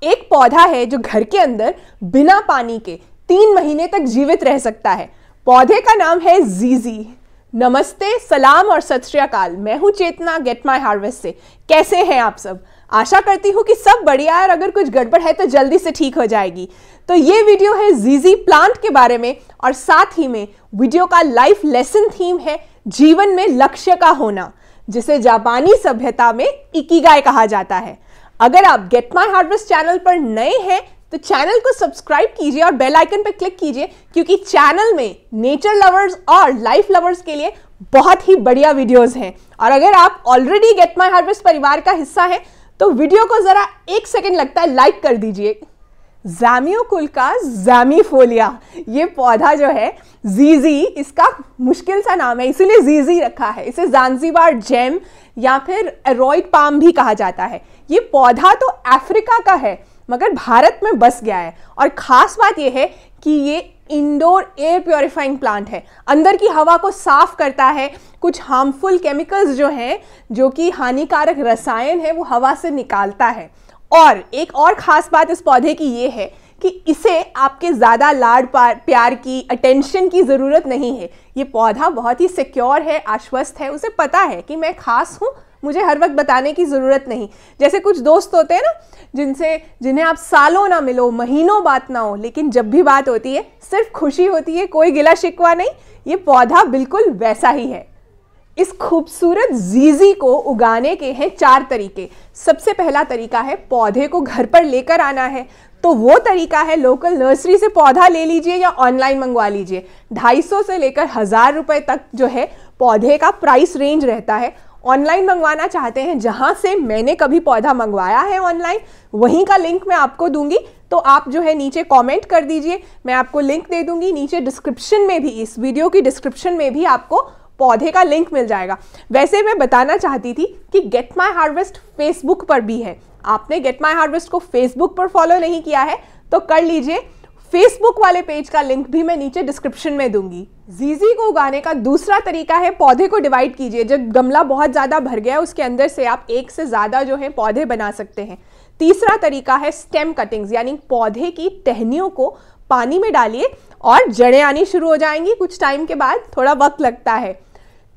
एक पौधा है जो घर के अंदर बिना पानी के 3 महीने तक जीवित रह सकता है। पौधे का नाम है जीजी। नमस्ते, सलाम और सत श्री अकाल। मैं हूं चेतना गेट माई हार्वेस्ट से। कैसे हैं आप सब? आशा करती हूँ कि सब बढ़िया है और अगर कुछ गड़बड़ है तो जल्दी से ठीक हो जाएगी। तो ये वीडियो है जीजी प्लांट के बारे में और साथ ही में वीडियो का लाइफ लेसन थीम है जीवन में लक्ष्य का होना, जिसे जापानी सभ्यता में इकिगाई कहा जाता है। अगर आप गेट माई हार्वेस्ट चैनल पर नए हैं तो चैनल को सब्सक्राइब कीजिए और बेल आइकन पर क्लिक कीजिए, क्योंकि चैनल में नेचर लवर्स और लाइफ लवर्स के लिए बहुत ही बढ़िया वीडियोस हैं। और अगर आप ऑलरेडी गेट माई हार्वेस्ट परिवार का हिस्सा हैं तो वीडियो को जरा 1 सेकंड लगता है लाइक कर दीजिए। ज़ैमियो कुल का ज़ैमीफोलिया ये पौधा जो है जीजी, इसका मुश्किल सा नाम है इसीलिए जीजी रखा है। इसे ज़ांज़ीबार जेम या फिर एरोइड पाम भी कहा जाता है। ये पौधा तो अफ्रीका का है मगर भारत में बस गया है और ख़ास बात यह है कि ये इंडोर एयर प्योरीफाइंग प्लांट है। अंदर की हवा को साफ करता है, कुछ हार्मफुल केमिकल्स जो हैं, जो कि हानिकारक रसायन है, वो हवा से निकालता है। और एक और ख़ास बात इस पौधे की ये है कि इसे आपके ज़्यादा लाड प्यार की, अटेंशन की ज़रूरत नहीं है। ये पौधा बहुत ही सिक्योर है, आश्वस्त है। उसे पता है कि मैं ख़ास हूँ, मुझे हर वक्त बताने की ज़रूरत नहीं। जैसे कुछ दोस्त होते हैं ना जिन्हें आप सालों ना मिलो, महीनों बात ना हो, लेकिन जब भी बात होती है सिर्फ खुशी होती है, कोई गिला शिकवा नहीं। ये पौधा बिल्कुल वैसा ही है। इस खूबसूरत जीजी को उगाने के हैं 4 तरीके। सबसे पहला तरीका है पौधे को घर पर लेकर आना है, तो वो तरीका है लोकल नर्सरी से पौधा ले लीजिए या ऑनलाइन मंगवा लीजिए। 250 से लेकर 1000 रुपये तक जो है पौधे का प्राइस रेंज रहता है। ऑनलाइन मंगवाना चाहते हैं, जहां से मैंने कभी पौधा मंगवाया है ऑनलाइन, वहीं का लिंक मैं आपको दूंगी। तो आप जो है नीचे कमेंट कर दीजिए, मैं आपको लिंक दे दूंगी। नीचे डिस्क्रिप्शन में भी, इस वीडियो की डिस्क्रिप्शन में भी आपको पौधे का लिंक मिल जाएगा। वैसे मैं बताना चाहती थी कि गेट माई हार्वेस्ट फेसबुक पर भी है। आपने गेट माई हार्वेस्ट को फेसबुक पर फॉलो नहीं किया है तो कर लीजिए। फेसबुक वाले पेज का लिंक भी मैं नीचे डिस्क्रिप्शन में दूंगी। जीजी को उगाने का दूसरा तरीका है पौधे को डिवाइड कीजिए। जब गमला बहुत ज़्यादा भर गया है उसके अंदर से आप 1 से ज़्यादा जो है पौधे बना सकते हैं। तीसरा तरीका है स्टेम कटिंग्स, यानी पौधे की टहनियों को पानी में डालिए और जड़ें आनी शुरू हो जाएंगी। कुछ टाइम के बाद, थोड़ा वक्त लगता है।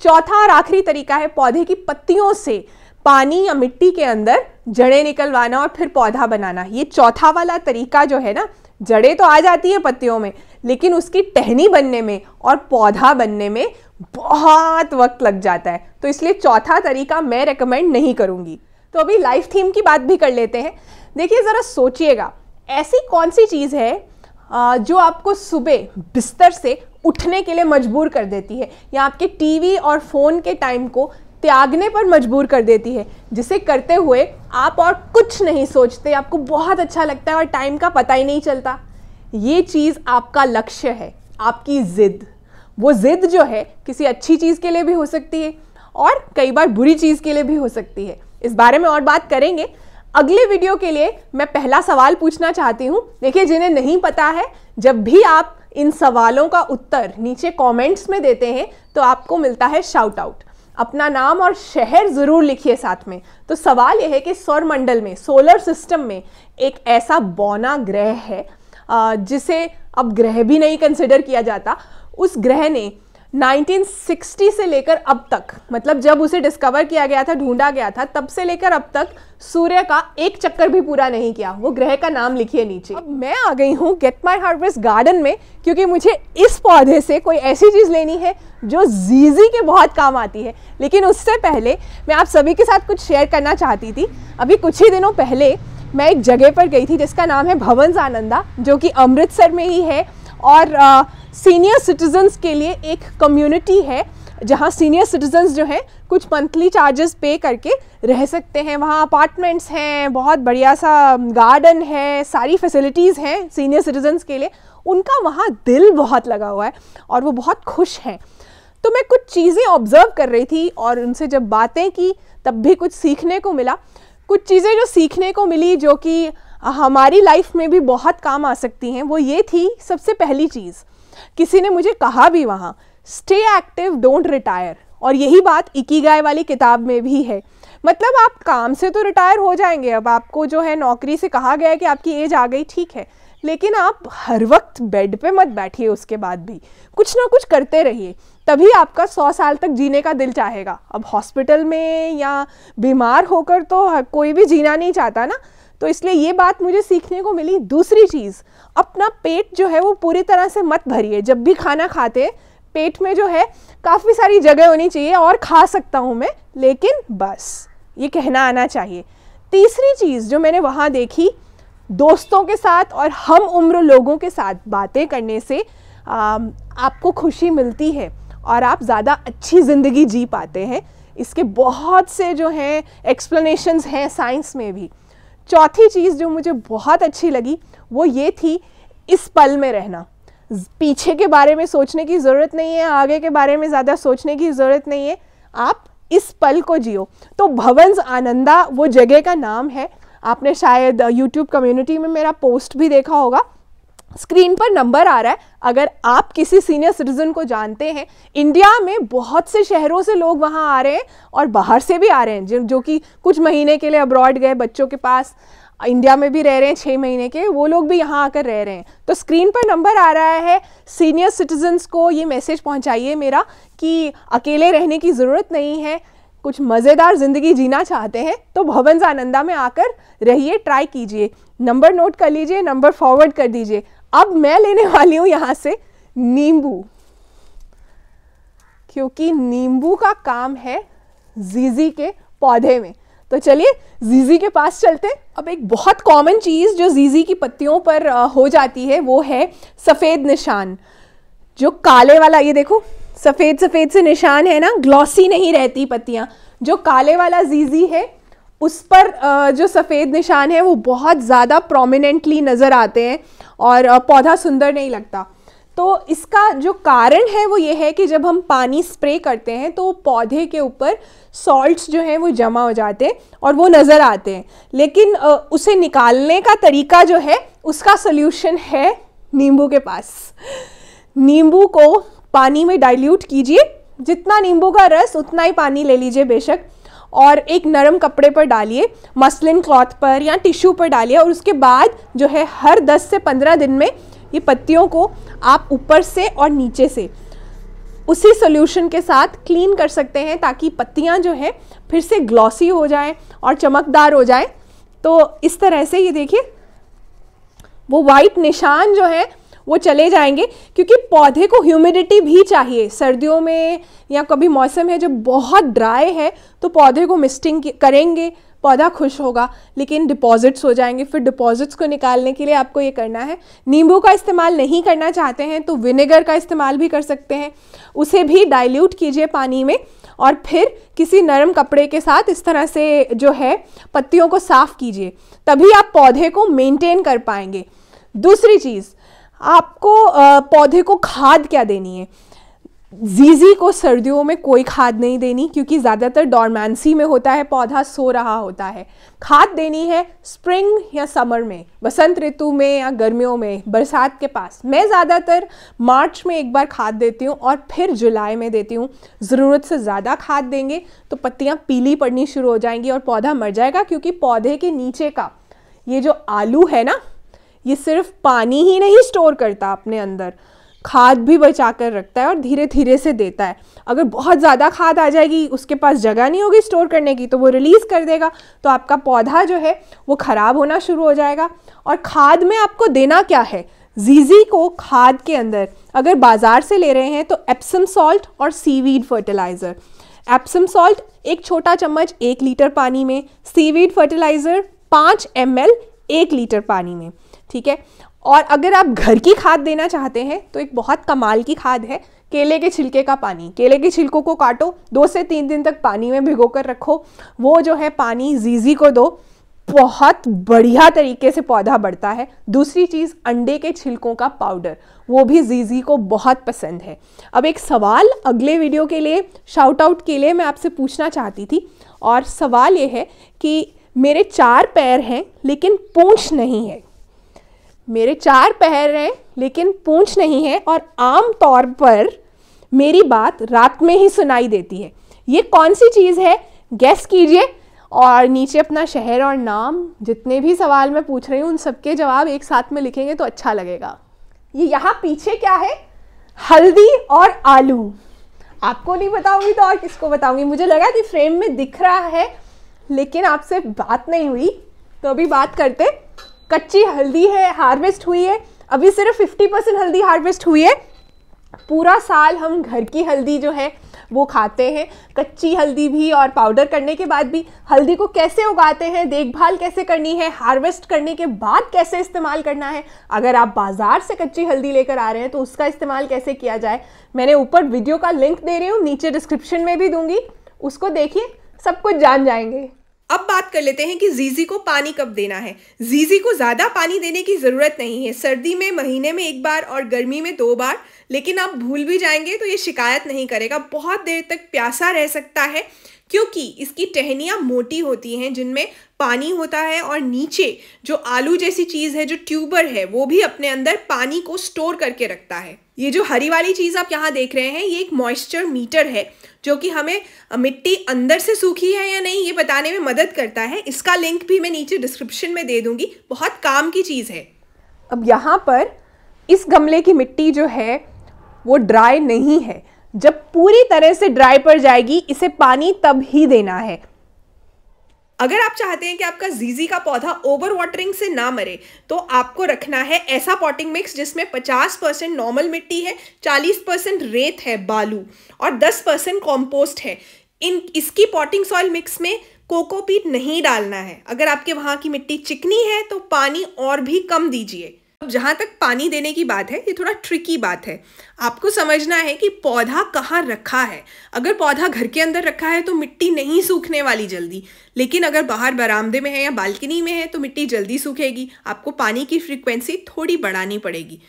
चौथा और आखिरी तरीका है पौधे की पत्तियों से पानी या मिट्टी के अंदर जड़ें निकलवाना और फिर पौधा बनाना। ये चौथा वाला तरीका जो है ना, जड़ें तो आ जाती है पत्तियों में, लेकिन उसकी टहनी बनने में और पौधा बनने में बहुत वक्त लग जाता है। तो इसलिए चौथा तरीका मैं रेकमेंड नहीं करूँगी। तो अभी लाइफ थीम की बात भी कर लेते हैं। देखिए, ज़रा सोचिएगा, ऐसी कौन सी चीज़ है जो आपको सुबह बिस्तर से उठने के लिए मजबूर कर देती है, या आपके टीवी और फ़ोन के टाइम को त्यागने पर मजबूर कर देती है, जिसे करते हुए आप और कुछ नहीं सोचते, आपको बहुत अच्छा लगता है और टाइम का पता ही नहीं चलता। ये चीज़ आपका लक्ष्य है, आपकी ज़िद। वो ज़िद जो है किसी अच्छी चीज़ के लिए भी हो सकती है और कई बार बुरी चीज़ के लिए भी हो सकती है। इस बारे में और बात करेंगे। अगले वीडियो के लिए मैं पहला सवाल पूछना चाहती हूँ। देखिए, जिन्हें नहीं पता है, जब भी आप इन सवालों का उत्तर नीचे कमेंट्स में देते हैं तो आपको मिलता है शाउट आउट। अपना नाम और शहर ज़रूर लिखिए साथ में। तो सवाल यह है कि सौरमंडल में, सोलर सिस्टम में एक ऐसा बौना ग्रह है जिसे अब ग्रह भी नहीं कंसिडर किया जाता। उस ग्रह ने 1960 से लेकर अब तक, मतलब जब उसे डिस्कवर किया गया था, ढूंढा गया था, तब से लेकर अब तक सूर्य का एक चक्कर भी पूरा नहीं किया। वो ग्रह का नाम लिखिए नीचे। अब मैं आ गई हूँ गेट माई हार्वेस्ट गार्डन में, क्योंकि मुझे इस पौधे से कोई ऐसी चीज़ लेनी है जो जीजी के बहुत काम आती है। लेकिन उससे पहले मैं आप सभी के साथ कुछ शेयर करना चाहती थी। अभी कुछ ही दिनों पहले मैं एक जगह पर गई थी जिसका नाम है भवंस आनंदा, जो कि अमृतसर में ही है। और सीनियर सिटीजन्स के लिए एक कम्युनिटी है जहाँ सीनियर सिटीजन्स जो हैं कुछ मंथली चार्जेस पे करके रह सकते हैं। वहाँ अपार्टमेंट्स हैं, बहुत बढ़िया सा गार्डन है, सारी फैसिलिटीज़ हैं सीनियर सिटीजन्स के लिए। उनका वहाँ दिल बहुत लगा हुआ है और वो बहुत खुश हैं। तो मैं कुछ चीज़ें ऑब्ज़र्व कर रही थी और उनसे जब बातें की तब भी कुछ सीखने को मिला। कुछ चीज़ें जो सीखने को मिली जो कि हमारी लाइफ में भी बहुत काम आ सकती हैं, वो ये थी। सबसे पहली चीज़, किसी ने मुझे कहा भी वहाँ, स्टे एक्टिव डोंट रिटायर। और यही बात इकिगाई वाली किताब में भी है। मतलब आप काम से तो रिटायर हो जाएंगे, अब आपको जो है नौकरी से कहा गया है कि आपकी एज आ गई, ठीक है, लेकिन आप हर वक्त बेड पे मत बैठिए, उसके बाद भी कुछ ना कुछ करते रहिए, तभी आपका 100 साल तक जीने का दिल चाहेगा। अब हॉस्पिटल में या बीमार होकर तो कोई भी जीना नहीं चाहता ना, तो इसलिए ये बात मुझे सीखने को मिली। दूसरी चीज़, अपना पेट जो है वो पूरी तरह से मत भरिए। जब भी खाना खाते पेट में जो है काफ़ी सारी जगह होनी चाहिए, और खा सकता हूँ मैं, लेकिन बस ये कहना आना चाहिए। तीसरी चीज़ जो मैंने वहाँ देखी, दोस्तों के साथ और हम उम्र लोगों के साथ बातें करने से आपको खुशी मिलती है और आप ज़्यादा अच्छी ज़िंदगी जी पाते हैं। इसके बहुत से जो हैं एक्सप्लेनेशंस हैं साइंस में भी। चौथी चीज़ जो मुझे बहुत अच्छी लगी वो ये थी, इस पल में रहना। पीछे के बारे में सोचने की ज़रूरत नहीं है, आगे के बारे में ज़्यादा सोचने की ज़रूरत नहीं है, आप इस पल को जियो। तो भवंस आनंदा वो जगह का नाम है। आपने शायद YouTube कम्युनिटी में मेरा पोस्ट भी देखा होगा, स्क्रीन पर नंबर आ रहा है। अगर आप किसी सीनियर सिटीजन को जानते हैं, इंडिया में बहुत से शहरों से लोग वहाँ आ रहे हैं और बाहर से भी आ रहे हैं, जो कि कुछ महीने के लिए अब्रॉड गए बच्चों के पास, इंडिया में भी रह रहे हैं 6 महीने के, वो लोग भी यहाँ आकर रह रहे हैं। तो स्क्रीन पर नंबर आ रहा है, सीनियर सिटीजन्स को ये मैसेज पहुँचाइए मेरा कि अकेले रहने की ज़रूरत नहीं है, कुछ मज़ेदार ज़िंदगी जीना चाहते हैं तो भवंस आनंदा में आकर रहिए, ट्राई कीजिए। नंबर नोट कर लीजिए, नंबर फॉरवर्ड कर दीजिए। अब मैं लेने वाली हूँ यहाँ से नींबू, क्योंकि नींबू का काम है जीजी के पौधे में। तो चलिए जीजी के पास चलते। अब एक बहुत कॉमन चीज़ जो जीजी की पत्तियों पर हो जाती है वो है सफ़ेद निशान। जो काले वाला, ये देखो सफ़ेद सफ़ेद से निशान है ना, ग्लॉसी नहीं रहती पत्तियाँ। जो काले वाला जीजी है उस पर जो सफ़ेद निशान है वो बहुत ज़्यादा प्रोमिनेंटली नज़र आते हैं और पौधा सुंदर नहीं लगता। तो इसका जो कारण है वो ये है कि जब हम पानी स्प्रे करते हैं तो पौधे के ऊपर सॉल्ट्स जो हैं वो जमा हो जाते हैं और वो नज़र आते हैं, लेकिन उसे निकालने का तरीका जो है उसका सल्यूशन है नींबू के पास। नींबू को पानी में डाइल्यूट कीजिए, जितना नींबू का रस उतना ही पानी ले लीजिए बेशक, और एक नरम कपड़े पर डालिए, मसलिन क्लॉथ पर या टिश्यू पर डालिए, और उसके बाद जो है हर 10 से 15 दिन में ये पत्तियों को आप ऊपर से और नीचे से उसी सॉल्यूशन के साथ क्लीन कर सकते हैं, ताकि पत्तियां जो है फिर से ग्लॉसी हो जाएं और चमकदार हो जाएं। तो इस तरह से ये देखिए वो वाइट निशान जो है वो चले जाएंगे, क्योंकि पौधे को ह्यूमिडिटी भी चाहिए। सर्दियों में या कभी मौसम है जब बहुत ड्राई है तो पौधे को मिस्टिंग करेंगे, पौधा खुश होगा, लेकिन डिपॉजिट्स हो जाएंगे। फिर डिपॉजिट्स को निकालने के लिए आपको ये करना है, नींबू का इस्तेमाल नहीं करना चाहते हैं तो विनेगर का इस्तेमाल भी कर सकते हैं। उसे भी डाइल्यूट कीजिए पानी में और फिर किसी नरम कपड़े के साथ इस तरह से जो है पत्तियों को साफ़ कीजिए, तभी आप पौधे को मेंटेन कर पाएंगे। दूसरी चीज़, आपको पौधे को खाद क्या देनी है। जीजी को सर्दियों में कोई खाद नहीं देनी, क्योंकि ज़्यादातर डॉर्मेंसी में होता है, पौधा सो रहा होता है। खाद देनी है स्प्रिंग या समर में, बसंत ऋतु में या गर्मियों में, बरसात के पास। मैं ज़्यादातर मार्च में एक बार खाद देती हूँ और फिर जुलाई में देती हूँ। ज़रूरत से ज़्यादा खाद देंगे तो पत्तियाँ पीली पड़नी शुरू हो जाएंगी और पौधा मर जाएगा, क्योंकि पौधे के नीचे का ये जो आलू है ना, ये सिर्फ पानी ही नहीं स्टोर करता अपने अंदर, खाद भी बचा कर रखता है और धीरे धीरे से देता है। अगर बहुत ज़्यादा खाद आ जाएगी, उसके पास जगह नहीं होगी स्टोर करने की, तो वो रिलीज़ कर देगा, तो आपका पौधा जो है वो ख़राब होना शुरू हो जाएगा। और खाद में आपको देना क्या है, जीजी को खाद के अंदर अगर बाज़ार से ले रहे हैं तो एप्सम सॉल्ट और सीवीड फर्टिलाइज़र। एप्सम सॉल्ट 1 छोटा चम्मच 1 लीटर पानी में, सीवीड फर्टिलाइज़र 5 ml 1 लीटर पानी में, ठीक है। और अगर आप घर की खाद देना चाहते हैं तो एक बहुत कमाल की खाद है, केले के छिलके का पानी। केले के छिलकों को काटो, 2 से 3 दिन तक पानी में भिगो कर रखो, वो जो है पानी जीजी को दो, बहुत बढ़िया तरीके से पौधा बढ़ता है। दूसरी चीज़, अंडे के छिलकों का पाउडर, वो भी जीजी को बहुत पसंद है। अब एक सवाल अगले वीडियो के लिए, शाउट आउट के लिए मैं आपसे पूछना चाहती थी, और सवाल ये है कि मेरे 4 पैर हैं लेकिन पूंछ नहीं है। मेरे 4 पैर हैं लेकिन पूंछ नहीं है, और आम तौर पर मेरी बात रात में ही सुनाई देती है। ये कौन सी चीज़ है, गैस कीजिए। और नीचे अपना शहर और नाम। जितने भी सवाल मैं पूछ रही हूँ उन सबके जवाब एक साथ में लिखेंगे तो अच्छा लगेगा। ये यहाँ पीछे क्या है? हल्दी और आलू। आपको नहीं बताऊंगी तो और किसको बताऊंगी? मुझे लगा कि फ्रेम में दिख रहा है लेकिन आपसे बात नहीं हुई, तो अभी बात करते। कच्ची हल्दी है, हार्वेस्ट हुई है। अभी सिर्फ 50% हल्दी हार्वेस्ट हुई है। पूरा साल हम घर की हल्दी जो है वो खाते हैं, कच्ची हल्दी भी और पाउडर करने के बाद भी। हल्दी को कैसे उगाते हैं, देखभाल कैसे करनी है, हार्वेस्ट करने के बाद कैसे इस्तेमाल करना है, अगर आप बाज़ार से कच्ची हल्दी लेकर आ रहे हैं तो उसका इस्तेमाल कैसे किया जाए, मैंने ऊपर वीडियो का लिंक दे रही हूँ, नीचे डिस्क्रिप्शन में भी दूंगी, उसको देखिए, सब कुछ जान जाएंगे। अब बात कर लेते हैं कि जीजी को पानी कब देना है। जीजी को ज़्यादा पानी देने की ज़रूरत नहीं है। सर्दी में महीने में 1 बार और गर्मी में 2 बार। लेकिन आप भूल भी जाएंगे तो ये शिकायत नहीं करेगा, बहुत देर तक प्यासा रह सकता है क्योंकि इसकी टहनियाँ मोटी होती हैं जिनमें पानी होता है और नीचे जो आलू जैसी चीज़ है, जो ट्यूबर है, वो भी अपने अंदर पानी को स्टोर करके रखता है। ये जो हरी वाली चीज़ आप यहाँ देख रहे हैं ये एक मॉइस्चर मीटर है जो कि हमें मिट्टी अंदर से सूखी है या नहीं ये बताने में मदद करता है। इसका लिंक भी मैं नीचे डिस्क्रिप्शन में दे दूंगी, बहुत काम की चीज़ है। अब यहाँ पर इस गमले की मिट्टी जो है वो ड्राई नहीं है। जब पूरी तरह से ड्राई पड़ जाएगी इसे पानी तब ही देना है। अगर आप चाहते हैं कि आपका जीजी का पौधा ओवर वाटरिंग से ना मरे तो आपको रखना है ऐसा पॉटिंग मिक्स जिसमें 50% नॉर्मल मिट्टी है, 40% रेत है बालू और 10% कॉम्पोस्ट है। इसकी पॉटिंग सॉइल मिक्स में कोकोपीट नहीं डालना है। अगर आपके वहाँ की मिट्टी चिकनी है तो पानी और भी कम दीजिए। अब जहाँ तक पानी देने की बात है ये थोड़ा ट्रिकी बात है। आपको समझना है कि पौधा कहाँ रखा है। अगर पौधा घर के अंदर रखा है तो मिट्टी नहीं सूखने वाली जल्दी, लेकिन अगर बाहर बरामदे में है या बालकनी में है तो मिट्टी जल्दी सूखेगी। आपको पानी की फ्रीक्वेंसी थोड़ी बढ़ानी पड़ेगी।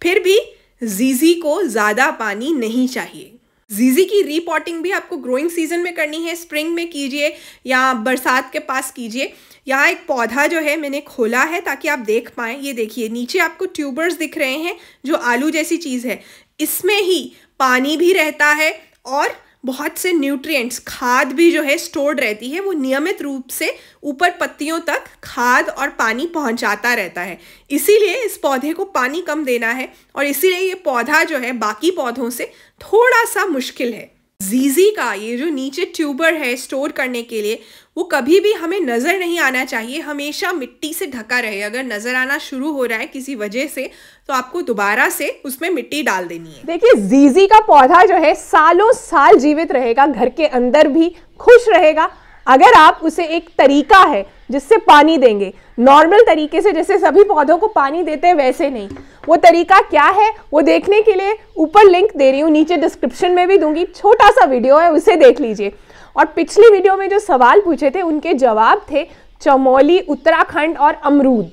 फिर भी जीजी को ज़्यादा पानी नहीं चाहिए। जीजी की रीपॉटिंग भी आपको ग्रोइंग सीजन में करनी है, स्प्रिंग में कीजिए या बरसात के पास कीजिए। यहाँ एक पौधा जो है मैंने खोला है ताकि आप देख पाएँ। ये देखिए नीचे आपको ट्यूबर्स दिख रहे हैं जो आलू जैसी चीज़ है। इसमें ही पानी भी रहता है और बहुत से न्यूट्रिएंट्स, खाद भी जो है स्टोर्ड रहती है। वो नियमित रूप से ऊपर पत्तियों तक खाद और पानी पहुंचाता रहता है। इसीलिए इस पौधे को पानी कम देना है और इसीलिए ये पौधा जो है बाकी पौधों से थोड़ा सा मुश्किल है। जीजी का ये जो नीचे ट्यूबर है स्टोर करने के लिए वो कभी भी हमें नज़र नहीं आना चाहिए, हमेशा मिट्टी से ढका रहे। अगर नज़र आना शुरू हो रहा है किसी वजह से तो आपको दोबारा से उसमें मिट्टी डाल देनी है। देखिए जीजी का पौधा जो है सालों साल जीवित रहेगा, घर के अंदर भी खुश रहेगा अगर आप उसे एक तरीका है जिससे पानी देंगे, नॉर्मल तरीके से जैसे सभी पौधों को पानी देते हैं वैसे नहीं। वो तरीका क्या है वो देखने के लिए ऊपर लिंक दे रही हूँ, नीचे डिस्क्रिप्शन में भी दूंगी, छोटा सा वीडियो है उसे देख लीजिए। और पिछली वीडियो में जो सवाल पूछे थे उनके जवाब थे चमोली, उत्तराखंड और अमरूद।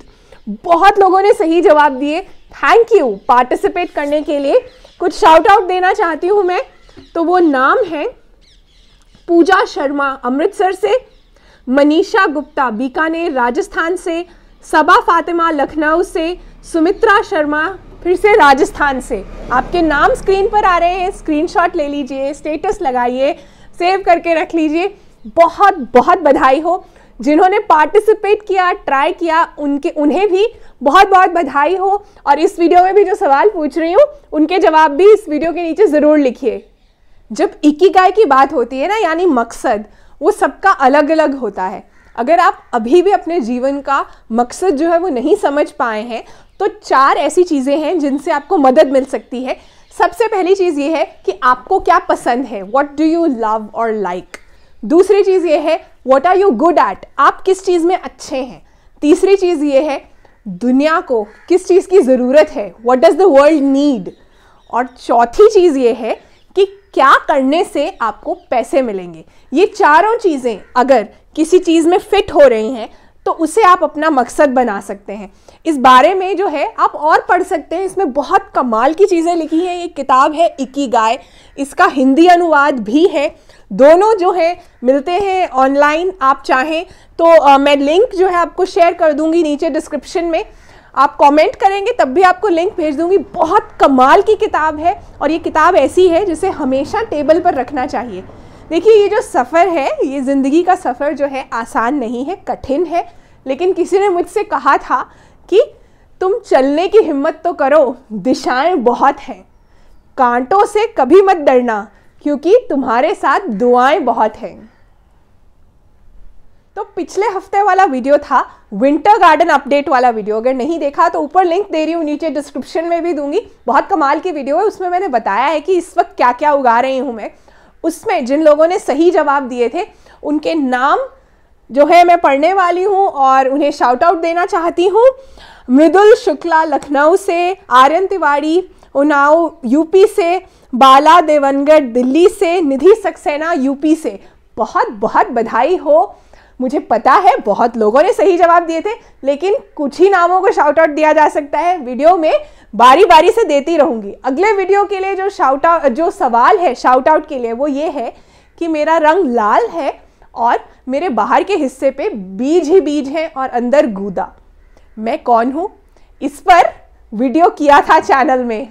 बहुत लोगों ने सही जवाब दिए, थैंक यू पार्टिसिपेट करने के लिए। कुछ शाउट आउट देना चाहती हूँ मैं, तो वो नाम है पूजा शर्मा अमृतसर से, मनीषा गुप्ता बीकानेर राजस्थान से, सबा फातिमा लखनऊ से, सुमित्रा शर्मा फिर से राजस्थान से। आपके नाम स्क्रीन पर आ रहे हैं, स्क्रीनशॉट ले लीजिए, स्टेटस लगाइए, सेव करके रख लीजिए। बहुत बहुत बधाई हो। जिन्होंने पार्टिसिपेट किया, ट्राई किया, उन्हें भी बहुत बहुत बधाई हो। और इस वीडियो में भी जो सवाल पूछ रही हूँ उनके जवाब भी इस वीडियो के नीचे ज़रूर लिखिए। जब इकिगाई की बात होती है ना, यानी मकसद, वो सबका अलग अलग होता है। अगर आप अभी भी अपने जीवन का मकसद जो है वो नहीं समझ पाए हैं तो 4 ऐसी चीज़ें हैं जिनसे आपको मदद मिल सकती है। सबसे पहली चीज़ ये है कि आपको क्या पसंद है, व्हाट डू यू लव और लाइक। दूसरी चीज़ ये है what are you good at, आप किस चीज़ में अच्छे हैं। तीसरी चीज़ ये है दुनिया को किस चीज़ की ज़रूरत है, what does the world need. और चौथी चीज़ ये है कि क्या करने से आपको पैसे मिलेंगे। ये चारों चीज़ें अगर किसी चीज़ में फिट हो रही हैं तो उसे आप अपना मकसद बना सकते हैं। इस बारे में जो है आप और पढ़ सकते हैं, इसमें बहुत कमाल की चीज़ें लिखी हैं। ये किताब है इकिगाई, इसका हिंदी अनुवाद भी है। दोनों जो है मिलते हैं ऑनलाइन, आप चाहें तो मैं लिंक जो है आपको शेयर कर दूंगी नीचे डिस्क्रिप्शन में। आप कमेंट करेंगे तब भी आपको लिंक भेज दूंगी। बहुत कमाल की किताब है और ये किताब ऐसी है जिसे हमेशा टेबल पर रखना चाहिए। देखिए ये जो सफ़र है, ये ज़िंदगी का सफ़र जो है आसान नहीं है, कठिन है। लेकिन किसी ने मुझसे कहा था कि तुम चलने की हिम्मत तो करो, दिशाएं बहुत हैं, कांटों से कभी मत डरना क्योंकि तुम्हारे साथ दुआएं बहुत हैं। तो पिछले हफ्ते वाला वीडियो था विंटर गार्डन अपडेट वाला वीडियो, अगर नहीं देखा तो ऊपर लिंक दे रही हूँ, नीचे डिस्क्रिप्शन में भी दूंगी। बहुत कमाल की वीडियो है, उसमें मैंने बताया है कि इस वक्त क्या क्या उगा रही हूँ मैं। उसमें जिन लोगों ने सही जवाब दिए थे उनके नाम जो है मैं पढ़ने वाली हूँ और उन्हें शाउट आउट देना चाहती हूँ। मृदुल शुक्ला लखनऊ से, आर्यन तिवारी उन्नाव यूपी से, बाला देवनगढ़ दिल्ली से, निधि सक्सेना यूपी से, बहुत बहुत बधाई हो। मुझे पता है बहुत लोगों ने सही जवाब दिए थे, लेकिन कुछ ही नामों को शाउट आउट दिया जा सकता है। वीडियो में बारी बारी से देती रहूंगी। अगले वीडियो के लिए जो सवाल है शाउट आउट के लिए वो ये है कि मेरा रंग लाल है और मेरे बाहर के हिस्से पे बीज ही बीज हैं और अंदर गूदा। मैं कौन हूँ? इस पर वीडियो किया था चैनल में,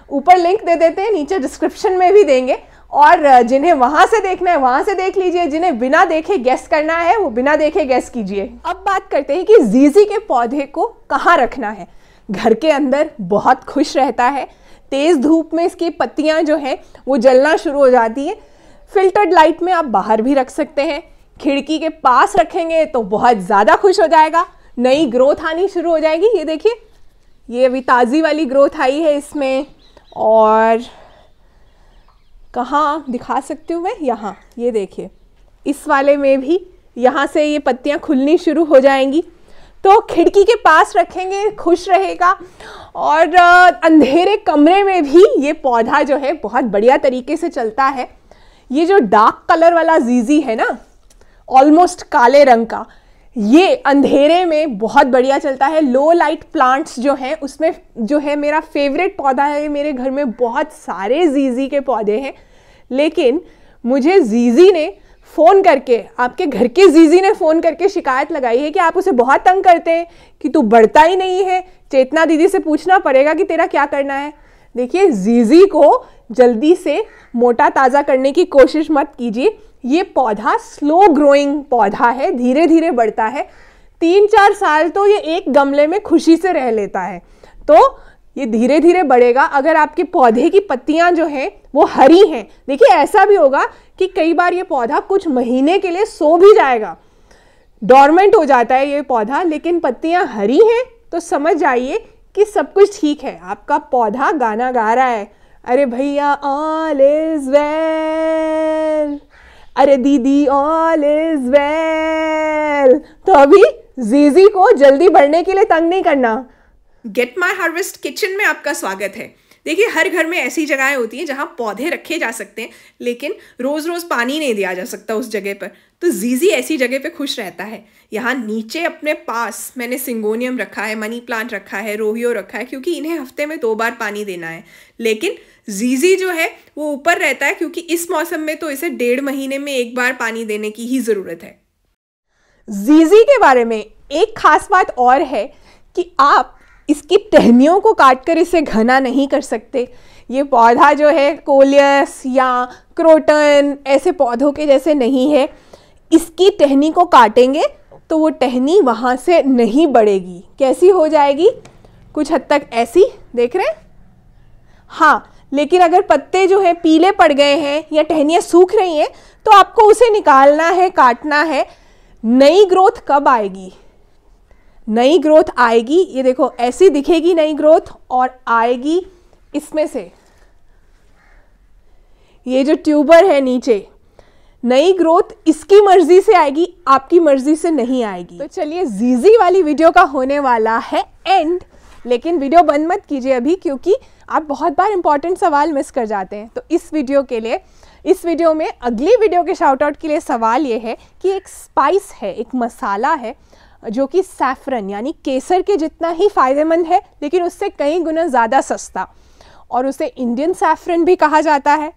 ऊपर लिंक दे देते हैं, नीचे डिस्क्रिप्शन में भी देंगे। और जिन्हें वहां से देखना है वहां से देख लीजिए, जिन्हें बिना देखे गेस करना है वो बिना देखे गेस कीजिए। अब बात करते हैं कि जीजी के पौधे को कहाँ रखना है। घर के अंदर बहुत खुश रहता है, तेज धूप में इसकी पत्तियां जो हैं वो जलना शुरू हो जाती है। फिल्टर्ड लाइट में आप बाहर भी रख सकते हैं, खिड़की के पास रखेंगे तो बहुत ज़्यादा खुश हो जाएगा, नई ग्रोथ आनी शुरू हो जाएगी। ये देखिए, ये अभी ताज़ी वाली ग्रोथ आई है इसमें। और कहाँ दिखा सकती हूँ मैं? यहाँ, ये देखिए, इस वाले में भी यहाँ से ये पत्तियाँ खुलनी शुरू हो जाएंगी। तो खिड़की के पास रखेंगे, खुश रहेगा। और अंधेरे कमरे में भी ये पौधा जो है बहुत बढ़िया तरीके से चलता है। ये जो डार्क कलर वाला जीजी है ना, ऑलमोस्ट काले रंग का, ये अंधेरे में बहुत बढ़िया चलता है। लो लाइट प्लांट्स जो हैं उसमें जो है मेरा फेवरेट पौधा है। मेरे घर में बहुत सारे जीजी के पौधे हैं, लेकिन मुझे जीजी ने फ़ोन करके, आपके घर के जीजी ने फ़ोन करके शिकायत लगाई है कि आप उसे बहुत तंग करते हैं, कि तू बढ़ता ही नहीं है। चेतना दीदी से पूछना पड़ेगा कि तेरा क्या करना है। देखिए, जीजी को जल्दी से मोटा ताज़ा करने की कोशिश मत कीजिए। ये पौधा स्लो ग्रोइंग पौधा है, धीरे धीरे बढ़ता है। 3-4 साल तो ये एक गमले में खुशी से रह लेता है, तो ये धीरे धीरे बढ़ेगा। अगर आपके पौधे की पत्तियां जो हैं वो हरी हैं, देखिए ऐसा भी होगा कि कई बार ये पौधा कुछ महीने के लिए सो भी जाएगा, डॉर्मेंट हो जाता है ये पौधा, लेकिन पत्तियां हरी हैं तो समझ जाइए कि सब कुछ ठीक है, आपका पौधा गाना गा रहा है। अरे भैया ऑल इज वेल, अरे दीदी ऑल इज वेल। तो अभी जीजी को जल्दी बढ़ने के लिए तंग नहीं करना। गेट माई हार्वेस्ट किचन में आपका स्वागत है। देखिए, हर घर में ऐसी जगहें होती हैं जहाँ पौधे रखे जा सकते हैं, लेकिन रोज़ रोज़ पानी नहीं दिया जा सकता उस जगह पर। तो जीजी ऐसी जगह पे खुश रहता है। यहाँ नीचे अपने पास मैंने सिंगोनियम रखा है, मनी प्लांट रखा है, रोहियो रखा है, क्योंकि इन्हें हफ्ते में 2 बार पानी देना है। लेकिन जीजी जो है वो ऊपर रहता है, क्योंकि इस मौसम में तो इसे 1.5 महीने में 1 बार पानी देने की ही ज़रूरत है। जीजी के बारे में एक खास बात और है कि आप इसकी टहनियों को काटकर इसे घना नहीं कर सकते। ये पौधा जो है कोलियस या क्रोटन ऐसे पौधों के जैसे नहीं है। इसकी टहनी को काटेंगे तो वो टहनी वहाँ से नहीं बढ़ेगी। कैसी हो जाएगी? कुछ हद तक ऐसी, देख रहे हैं? हाँ, लेकिन अगर पत्ते जो हैं पीले पड़ गए हैं या टहनियाँ सूख रही हैं तो आपको उसे निकालना है, काटना है। नई ग्रोथ कब आएगी? नई ग्रोथ आएगी, ये देखो ऐसी दिखेगी नई ग्रोथ, और आएगी इसमें से, ये जो ट्यूबर है नीचे, नई ग्रोथ इसकी मर्जी से आएगी, आपकी मर्जी से नहीं आएगी। तो चलिए, जीजी वाली वीडियो का होने वाला है एंड, लेकिन वीडियो बंद मत कीजिए अभी, क्योंकि आप बहुत बार इंपॉर्टेंट सवाल मिस कर जाते हैं। तो इस वीडियो में अगली वीडियो के शाउट आउट के लिए सवाल ये है कि एक स्पाइस है, एक मसाला है जो कि सैफरन यानी केसर के जितना ही फ़ायदेमंद है, लेकिन उससे कई गुना ज़्यादा सस्ता, और उसे इंडियन सैफरन भी कहा जाता है।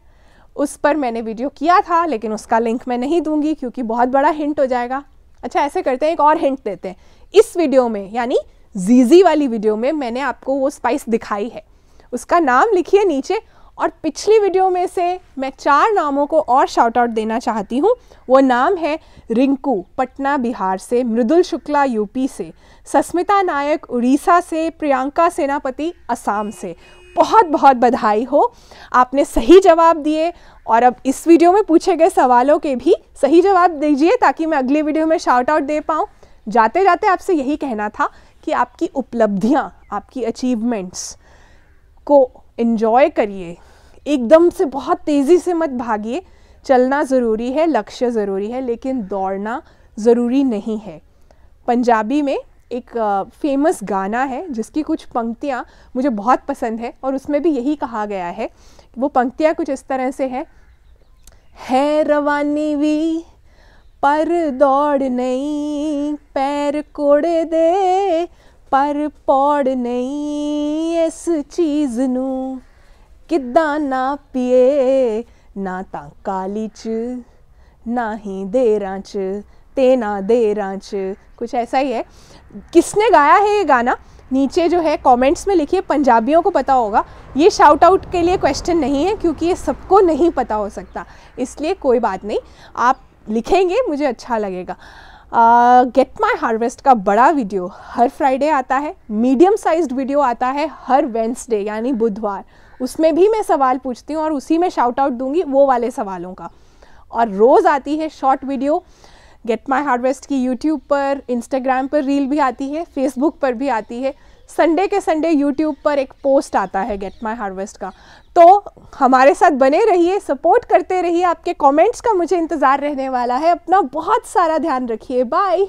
उस पर मैंने वीडियो किया था, लेकिन उसका लिंक मैं नहीं दूंगी क्योंकि बहुत बड़ा हिंट हो जाएगा। अच्छा, ऐसे करते हैं, एक और हिंट देते हैं। इस वीडियो में यानी जीजी वाली वीडियो में मैंने आपको वो स्पाइस दिखाई है, उसका नाम लिखिए नीचे और पिछली वीडियो में से मैं 4 नामों को और शाउट आउट देना चाहती हूँ। वो नाम है रिंकू पटना बिहार से, मृदुल शुक्ला यूपी से, सस्मिता नायक उड़ीसा से, प्रियंका सेनापति असम से। बहुत बहुत बधाई हो, आपने सही जवाब दिए। और अब इस वीडियो में पूछे गए सवालों के भी सही जवाब दीजिए ताकि मैं अगली वीडियो में शाउट आउट दे पाऊँ। जाते जाते आपसे यही कहना था कि आपकी उपलब्धियाँ, आपकी अचीवमेंट्स को एंजॉय करिए, एकदम से बहुत तेज़ी से मत भागिए। चलना ज़रूरी है, लक्ष्य ज़रूरी है, लेकिन दौड़ना ज़रूरी नहीं है। पंजाबी में एक फेमस गाना है जिसकी कुछ पंक्तियाँ मुझे बहुत पसंद है और उसमें भी यही कहा गया है। वो पंक्तियाँ कुछ इस तरह से है रवानी भी पर दौड़ नहीं, पैर कोड़े दे पर पौड़ नहीं, इस चीज़ नू किद्दां ना पिए, ना तां काली च ना ही देरां च ते ना देरां च। कुछ ऐसा ही है। किसने गाया है ये गाना नीचे जो है कमेंट्स में लिखिए, पंजाबियों को पता होगा। ये शाउट आउट के लिए क्वेश्चन नहीं है क्योंकि ये सबको नहीं पता हो सकता, इसलिए कोई बात नहीं, आप लिखेंगे मुझे अच्छा लगेगा। गेट माई हार्वेस्ट का बड़ा वीडियो हर फ्राइडे आता है, मीडियम साइज्ड वीडियो आता है हर वेंसडे यानी बुधवार। उसमें भी मैं सवाल पूछती हूँ और उसी में शाउट आउट दूंगी वो वाले सवालों का। और रोज़ आती है short video get my harvest की यूट्यूब पर, इंस्टाग्राम पर रील भी आती है, फेसबुक पर भी आती है। संडे के संडे यूट्यूब पर एक पोस्ट आता है गेट माई हार्वेस्ट का। तो हमारे साथ बने रहिए, सपोर्ट करते रहिए। आपके कमेंट्स का मुझे इंतज़ार रहने वाला है। अपना बहुत सारा ध्यान रखिए। बाय।